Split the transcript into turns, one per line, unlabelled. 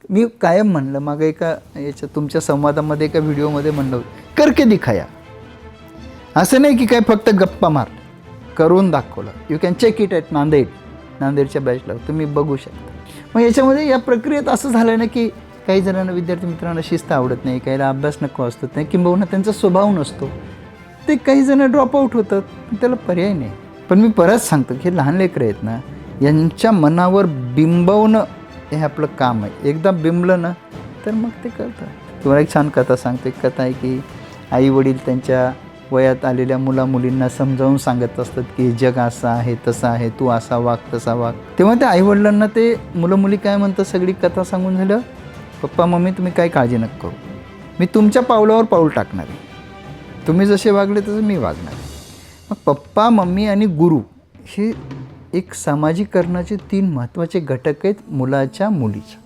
मी कायम म्हणलं, मागं एका याच्या तुमच्या संवादामध्ये एका व्हिडिओमध्ये म्हणलं करके दिखाया. असं नाही की काय फक्त गप्पा मार, करून दाखवलं. You can check it at नांदेडच्या बॅचला तुम्ही बघू शकता. मग याच्यामध्ये या प्रक्रियेत असं झालं ना की काही जणांना, विद्यार्थी मित्रांना शिस्त आवडत नाही, काहीला अभ्यास नको असतो नाही, किंबहुना त्यांचा स्वभाव नसतो, ते काही जण ड्रॉपआउट होतात, त्याला पर्याय नाही. पण मी परत सांगतो की लहान लेकरं आहेत ना, यांच्या मनावर बिंबवणं हे आपलं काम आहे. एकदा बिंबलं ना तर मग ते करतात. तुम्हाला एक छान कथा सांगतो. एक कथा आहे की आई वडील त्यांच्या वयात आलेल्या मुलामुलींना समजावून सांगत असतात की जग असं आहे, तसं आहे, तू असा वाग, तसा वाग. तेव्हा त्या आईवडिलांना ते मुलं मुली काय म्हणतात, सगळी कथा सांगून झालं, पप्पा मम्मी तुम्ही काही काळजी नका करू, मी तुमच्या पावलावर पाऊल टाकणार आहे, तुम्ही जसे वागले तसं मी वागणार आहे. मग पप्पा मम्मी आणि गुरु हे एक सामाजिकरणाचे 3 महत्त्वाचे घटक आहेत मुलाच्या मुलीच्या.